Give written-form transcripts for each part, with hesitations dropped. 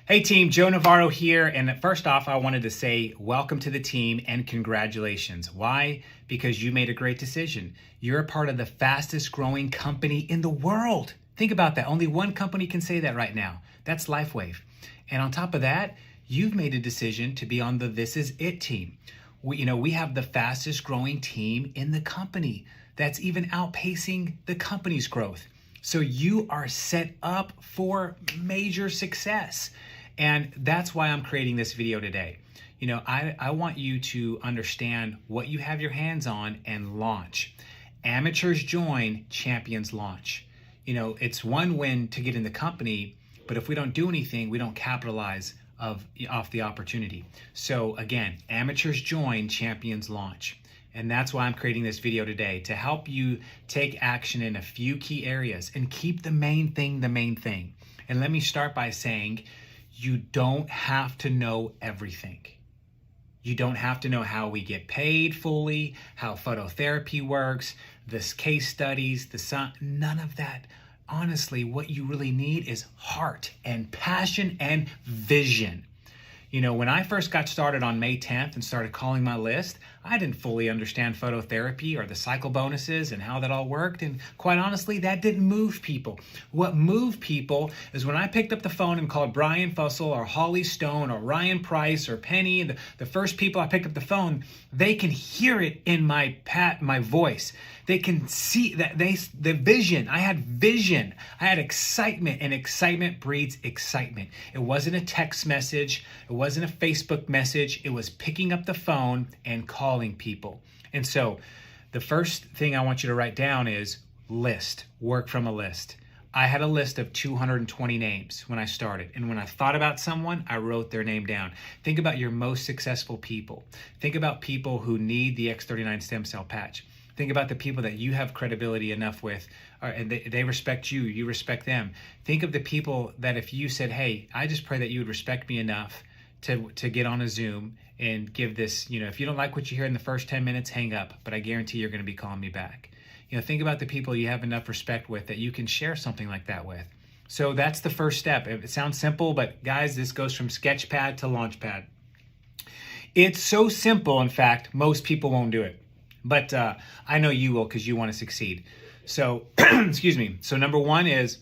Hey team, Joe Navarro here. And first off, I wanted to say welcome to the team and congratulations. Why? Because you made a great decision. You're a part of the fastest growing company in the world. Think about that. Only one company can say that right now. That's LifeWave. And on top of that, you've made a decision to be on the This Is It team. We have the fastest growing team in the company that's even outpacing the company's growth. So you are set up for major success. And that's why I'm creating this video today. I want you to understand what you have your hands on and launch. Amateurs join, champions launch. It's one win to get in the company, but if we don't do anything, we don't capitalize off the opportunity. So again, amateurs join, champions launch. And that's why I'm creating this video today, to help you take action in a few key areas and keep the main thing the main thing. And let me start by saying, you don't have to know everything. You don't have to know how we get paid fully, how phototherapy works, this case studies, none of that. Honestly, what you really need is heart and passion and vision. When I first got started on May 10th and started calling my list, I didn't fully understand phototherapy or the cycle bonuses and how that all worked. And quite honestly, that didn't move people. What moved people is when I picked up the phone and called Brian Fussell or Holly Stone or Ryan Price or Penny, the first people I picked up the phone, they can hear it in my voice. They can see that the vision. I had vision. I had excitement, and excitement breeds excitement. It wasn't a text message. It wasn't a Facebook message. It was picking up the phone and calling people. And so the first thing I want you to write down is list. Work from a list. I had a list of 220 names when I started. And when I thought about someone, I wrote their name down. Think about your most successful people. Think about people who need the X39 stem cell patch. Think about the people that you have credibility enough with, and they respect you, you respect them. Think of the people that if you said, hey, I just pray that you would respect me enough to get on a Zoom and give this, if you don't like what you hear in the first 10 minutes, hang up, but I guarantee you're going to be calling me back. Think about the people you have enough respect with that you can share something like that with. So that's the first step. It sounds simple, but guys, this goes from Sketchpad to Launchpad. It's so simple, in fact, most people won't do it. But I know you will, because you want to succeed. So, excuse me. So number one is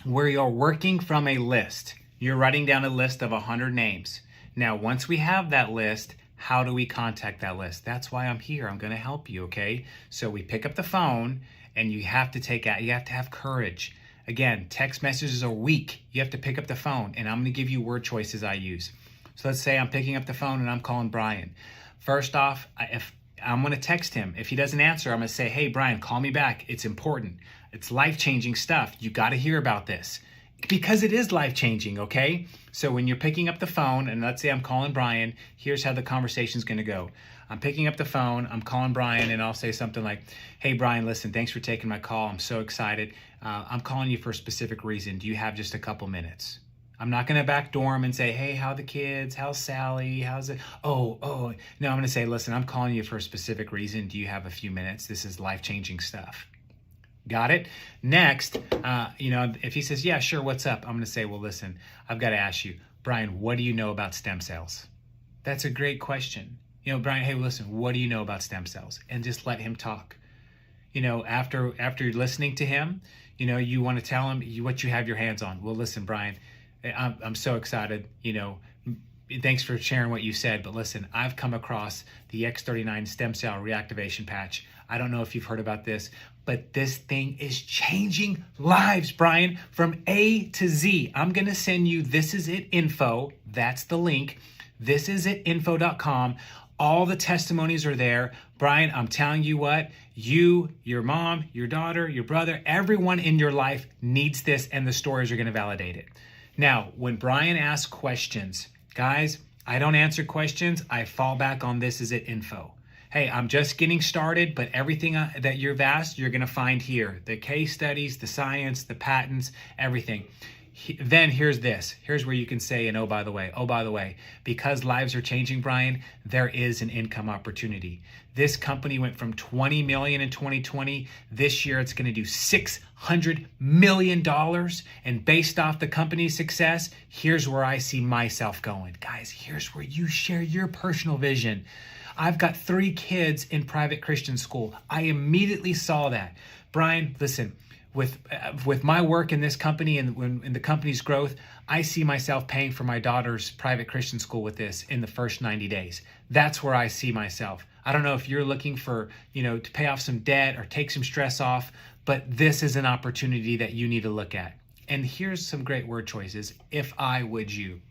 where you're working from a list. You're writing down a list of 100 names. Now, once we have that list, how do we contact that list? That's why I'm here. I'm going to help you, okay? So we pick up the phone, and you have to you have to have courage. Again, text messages are weak. You have to pick up the phone, and I'm going to give you word choices I use. So let's say I'm picking up the phone, and I'm calling Brian. First off, if I'm going to text him. If he doesn't answer, I'm going to say, hey, Brian, call me back. It's important. It's life-changing stuff. You got to hear about this, because it is life-changing, okay? So when you're picking up the phone, and let's say I'm calling Brian, here's how the conversation's going to go. I'm picking up the phone, I'm calling Brian, and I'll say something like, hey, Brian, listen, thanks for taking my call. I'm so excited. I'm calling you for a specific reason. Do you have just a couple minutes? I'm not going to backdoor him and say, hey, how the kids? How's Sally? How's it? Oh. No, I'm going to say, listen, I'm calling you for a specific reason. Do you have a few minutes? This is life-changing stuff. Got it? Next, if he says, yeah, sure, what's up? I'm going to say, well, listen, I've got to ask you, Brian, what do you know about stem cells? That's a great question. Brian, hey, listen, what do you know about stem cells? And just let him talk. After you're listening to him, you want to tell him what you have your hands on. Well, listen, Brian, I'm so excited, thanks for sharing what you said, but listen, I've come across the X39 stem cell reactivation patch. I don't know if you've heard about this, but this thing is changing lives, Brian, from A to Z. I'm going to send you This Is It info. That's the link. thisisitinfo.com. All the testimonies are there. Brian, I'm telling you what, you, your mom, your daughter, your brother, everyone in your life needs this, and the stories are going to validate it. Now, when Brian asks questions, guys, I don't answer questions. I fall back on This Is It info. Hey, I'm just getting started, but everything that you've asked, you're going to find here. The case studies, the science, the patents, everything. Then here's this. Here's where you can say, and oh, by the way, because lives are changing, Brian, there is an income opportunity. This company went from 20 million in 2020. This year, it's going to do $600 million. And based off the company's success, here's where I see myself going. Guys, here's where you share your personal vision. I've got 3 kids in private Christian school. I immediately saw that. Brian, listen, with my work in this company and in the company's growth, I see myself paying for my daughter's private Christian school with this in the first 90 days. That's where I see myself. I don't know if you're looking for, to pay off some debt or take some stress off, but this is an opportunity that you need to look at. And here's some great word choices. If I would you.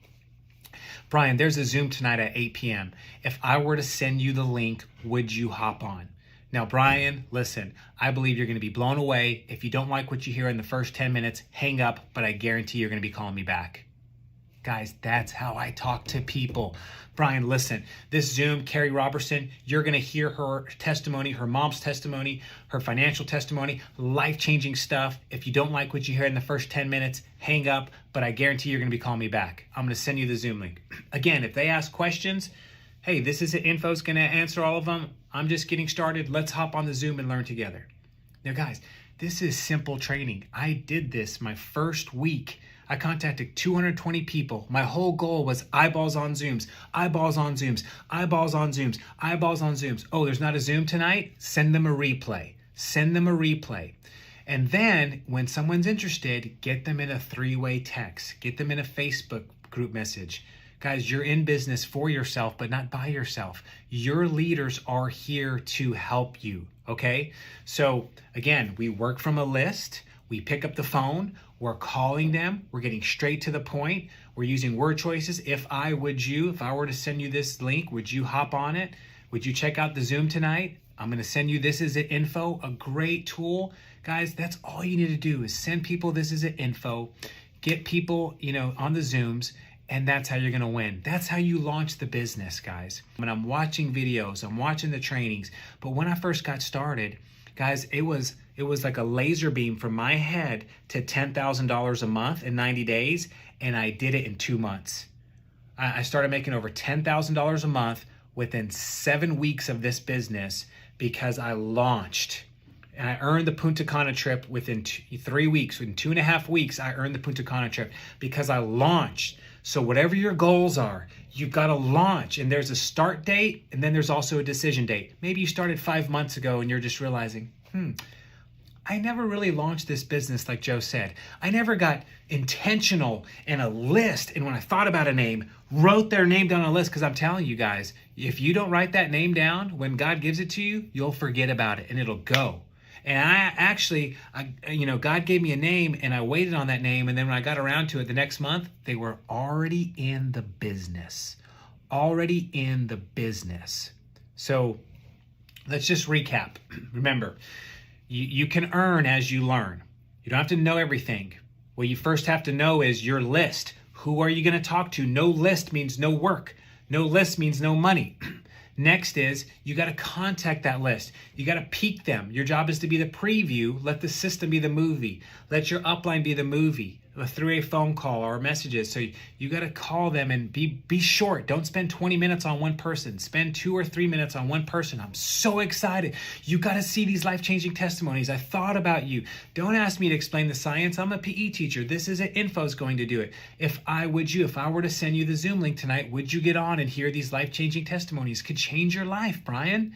Brian, there's a Zoom tonight at 8 p.m. If I were to send you the link, would you hop on? Now, Brian, listen, I believe you're going to be blown away. If you don't like what you hear in the first 10 minutes, hang up, but I guarantee you're going to be calling me back. Guys, that's how I talk to people. Brian, listen, this Zoom, Carrie Robertson, you're going to hear her testimony, her mom's testimony, her financial testimony, life-changing stuff. If you don't like what you hear in the first 10 minutes, hang up, but I guarantee you're going to be calling me back. I'm going to send you the Zoom link. Again, if they ask questions, hey, this is it. Info's going to answer all of them. I'm just getting started. Let's hop on the Zoom and learn together. Now, guys, this is simple training. I did this my first week. I contacted 220 people. My whole goal was eyeballs on Zooms, eyeballs on Zooms, eyeballs on Zooms, eyeballs on Zooms. Oh, there's not a Zoom tonight? Send them a replay. Send them a replay. And then when someone's interested, get them in a 3-way text. Get them in a Facebook group message. Guys, you're in business for yourself, but not by yourself. Your leaders are here to help you, okay? So again, we work from a list. We pick up the phone. We're calling them. We're getting straight to the point. We're using word choices. If I were to send you this link, would you hop on it? Would you check out the Zoom tonight? I'm going to send you this is it info, a great tool. Guys, that's all you need to do is send people this is it info, get people, on the Zooms. And that's how you're going to win. That's how you launch the business, guys. When I'm watching videos, I'm watching the trainings. But when I first got started, guys, it was like a laser beam from my head to $10,000 a month in 90 days. And I did it in 2 months. I started making over $10,000 a month within 7 weeks of this business because I launched. And I earned the Punta Cana trip within 3 weeks. Within 2.5 weeks, I earned the Punta Cana trip because I launched. So whatever your goals are, you've got to launch. And there's a start date, and then there's also a decision date. Maybe you started 5 months ago, and you're just realizing, I never really launched this business like Joe said. I never got intentional in a list. And when I thought about a name, wrote their name down on a list, because I'm telling you guys, if you don't write that name down, when God gives it to you, you'll forget about it, and it'll go. And God gave me a name and I waited on that name. And then when I got around to it the next month, they were already in the business. So let's just recap. Remember, you can earn as you learn. You don't have to know everything. What you first have to know is your list. Who are you going to talk to? No list means no work. No list means no money. Next is you got to contact that list. You got to peak them. Your job is to be the preview. Let the system be the movie. Let your upline be the movie through a phone call or messages. So you got to call them and be short. Don't spend 20 minutes on one person. Spend 2 or 3 minutes on one person. I'm so excited. You got to see these life-changing testimonies. I thought about you. Don't ask me to explain the science. I'm a PE teacher. This is it. Info's going to do it. If I were to send you the Zoom link tonight, would you get on and hear these life-changing testimonies? Could change your life, Brian.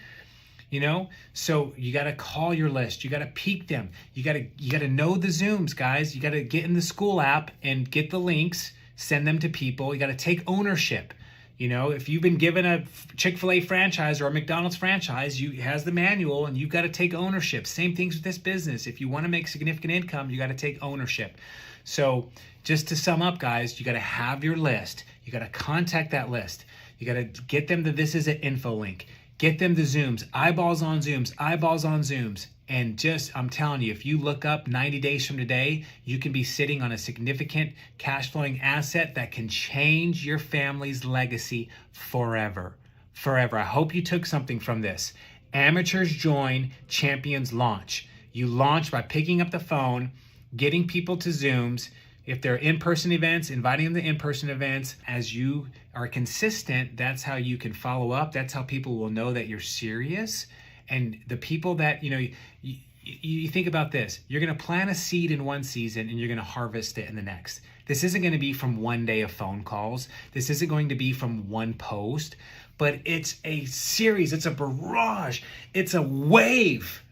So you got to call your list. You got to peak them. You got to know the Zooms, guys. You got to get in the school app and get the links, send them to people. You got to take ownership. If you've been given a Chick-fil-A franchise or a McDonald's franchise, it has the manual and you've got to take ownership. Same things with this business. If you want to make significant income, you got to take ownership. So just to sum up, guys, you got to have your list. You got to contact that list. You got to get them the This Is It info link. Get them the Zooms, eyeballs on Zooms, eyeballs on Zooms. And I'm telling you, if you look up 90 days from today, you can be sitting on a significant cash flowing asset that can change your family's legacy forever. Forever. I hope you took something from this. Amateurs join, champions launch. You launch by picking up the phone, getting people to Zooms, If they're in-person events, inviting them to in-person events. As you are consistent, that's how you can follow up. That's how people will know that you're serious. And the people that, you think about this, you're going to plant a seed in one season and you're going to harvest it in the next. This isn't going to be from one day of phone calls. This isn't going to be from one post, but it's a series. It's a barrage. It's a wave.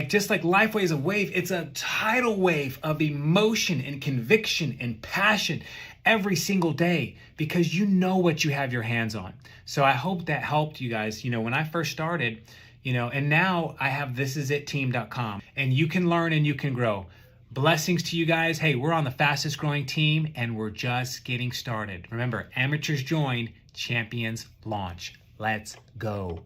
Just like LifeWave is a wave, it's a tidal wave of emotion and conviction and passion every single day, because you know what you have your hands on. So I hope that helped you guys. When I first started, and now I have thisisitteam.com, and you can learn and you can grow. Blessings to you guys. Hey, we're on the fastest growing team and we're just getting started. Remember, amateurs join, champions launch. Let's go.